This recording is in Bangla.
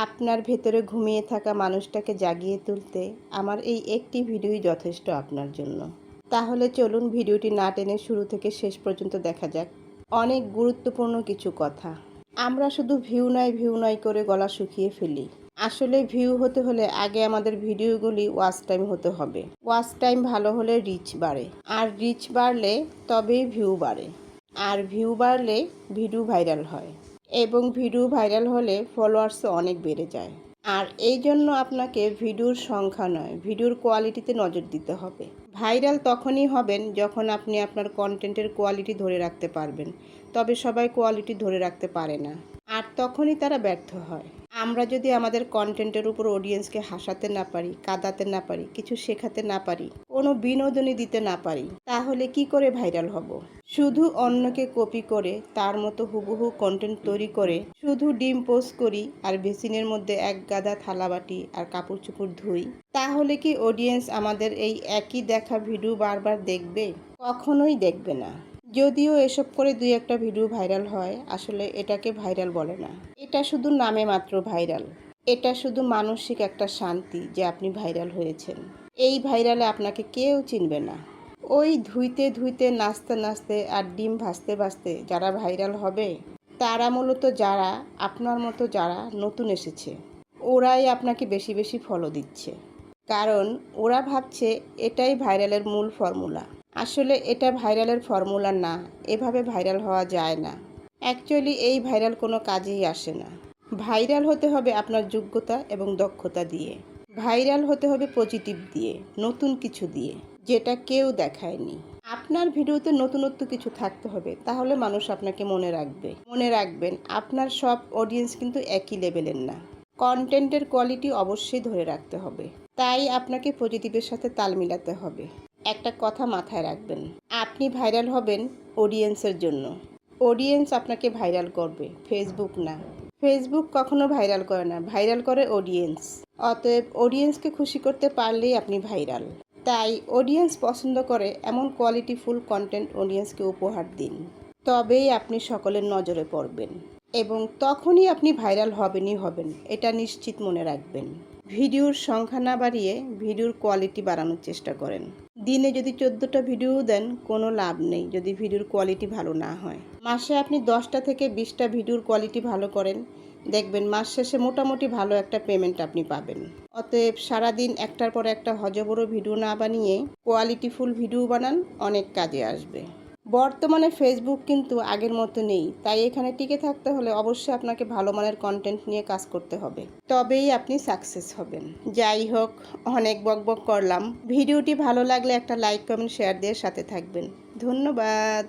আপনার ভেতরে ঘুমিয়ে থাকা মানুষটাকে জাগিয়ে তুলতে আমার এই একটি ভিডিওই যথেষ্ট আপনার জন্য। তাহলে চলুন ভিডিওটি না টেনে শুরু থেকে শেষ পর্যন্ত দেখা যাক। অনেক গুরুত্বপূর্ণ কিছু কথা। আমরা শুধু ভিউ নয় করে গলা শুকিয়ে ফেলি। আসলে ভিউ হতে হলে আগে আমাদের ভিডিওগুলি ওয়াচ টাইম হতে হবে। ওয়াচ টাইম ভালো হলে রিচ বাড়ে, আর রিচ বাড়লে তবেই ভিউ বাড়ে, আর ভিউ বাড়লে ভিডিও ভাইরাল হয়, এবং ভিডিও ভাইরাল হলে ফলোয়ার্সও অনেক বেড়ে যায়। আর এই জন্য আপনাকে ভিডিওর সংখ্যা নয়, ভিডিওর কোয়ালিটিতে নজর দিতে হবে। ভাইরাল তখনই হবেন যখন আপনি আপনার কন্টেন্টের কোয়ালিটি ধরে রাখতে পারবেন। তবে সবাই কোয়ালিটি ধরে রাখতে পারে না, আর তখনই তারা ব্যর্থ হয়। আমরা যদি আমাদের কন্টেন্টের উপর অডিয়েন্সকে হাসাতে না পারি, কাঁদাতে না পারি, কিছু শেখাতে না পারি, কোনো বিনোদনী দিতে না পারি, তাহলে কি করে ভাইরাল হব? শুধু অন্যকে কপি করে তার মতো হুবহু কন্টেন্ট তৈরি করে শুধু ডিম পোস্ট করি আর বেসিনের মধ্যে এক গাদা থালাবাটি আর কাপড় চোপড় ধুই, তাহলে কি অডিয়েন্স আমাদের এই একই দেখা ভিডিও বারবার দেখবে? কখনোই দেখবে না। যদিও এসব করে দুই একটা ভিডিও ভাইরাল হয়, আসলে এটাকে ভাইরাল বলে না। এটা শুধু নামে মাত্র ভাইরাল। এটা শুধু মানসিক একটা শান্তি যে আপনি ভাইরাল হয়েছেন। এই ভাইরালে আপনাকে কেউ চিনবে না। ওই ধুইতে নাচতে নাচতে আর ডিম ভাজতে ভাজতে যারা ভাইরাল হবে, তারা মূলত যারা আপনার মতো যারা নতুন এসেছে, ওরাই আপনাকে বেশি বেশি ফলো দিচ্ছে। কারণ ওরা ভাবছে এটাই ভাইরালের মূল ফর্মুলা। আসলে এটা ভাইরালের ফর্মুলা না, এভাবে ভাইরাল হওয়া যায় না। অ্যাকচুয়ালি এই ভাইরাল কোনো কাজেই আসে না। ভাইরাল হতে হবে আপনার যোগ্যতা এবং দক্ষতা দিয়ে। ভাইরাল হতে হবে পজিটিভ দিয়ে, নতুন কিছু দিয়ে, যেটা কেউ দেখায়নি। আপনার ভিডিওতে নতুনত্ব কিছু থাকতে হবে, তাহলে মানুষ আপনাকে মনে রাখবে। মনে রাখবেন, আপনার সব অডিয়েন্স কিন্তু একই লেভেলের না। কন্টেন্টের কোয়ালিটি অবশ্যই ধরে রাখতে হবে। তাই আপনাকে পজিটিভের সাথে তাল মিলাতে হবে। একটা কথা মাথায় রাখবেন, আপনি ভাইরাল হবেন অডিয়েন্সের জন্য। অডিয়েন্স আপনাকে ভাইরাল করবে, ফেসবুক না। ফেসবুক কখনো ভাইরাল করে না, ভাইরাল করে অডিয়েন্স। অতএব অডিয়েন্সকে খুশি করতে পারলেই আপনি ভাইরাল। তাই অডিয়েন্স পছন্দ করে এমন কোয়ালিটিফুল কন্টেন্ট অডিয়েন্সকে উপহার দিন, তবেই আপনি সকলের নজরে পড়বেন, এবং তখনই আপনি ভাইরাল হবেনই হবেন, এটা নিশ্চিত মনে রাখবেন। ভিডিওর সংখ্যা না বাড়িয়ে ভিডিওর কোয়ালিটি বাড়ানোর চেষ্টা করেন। দিনে যদি 14টা ভিডিও দেন, কোনো লাভ নেই যদি ভিডিওর কোয়ালিটি ভালো না হয়। মাসে আপনি 10টা থেকে 20টা ভিডিওর কোয়ালিটি ভালো করেন, দেখবেন মাস শেষে মোটামুটি ভালো একটা পেমেন্ট আপনি পাবেন। অতএব সারাদিন একটার পর একটা হজবড় ভিডিও না বানিয়ে কোয়ালিটিফুল ভিডিও বানান, অনেক কাজে আসবে। বর্তমানে ফেসবুক কিন্তু আগের মতো নেই, তাই এখানে টিকে থাকতে হলে অবশ্যই আপনাকে ভালো মানের কন্টেন্ট নিয়ে কাজ করতে হবে, তবেই আপনি সাকসেস হবেন। যাই হোক, অনেক বকবক করলাম। ভিডিওটি ভালো লাগলে একটা লাইক, কমেন্ট, শেয়ার দিয়ে সাথে থাকবেন। ধন্যবাদ।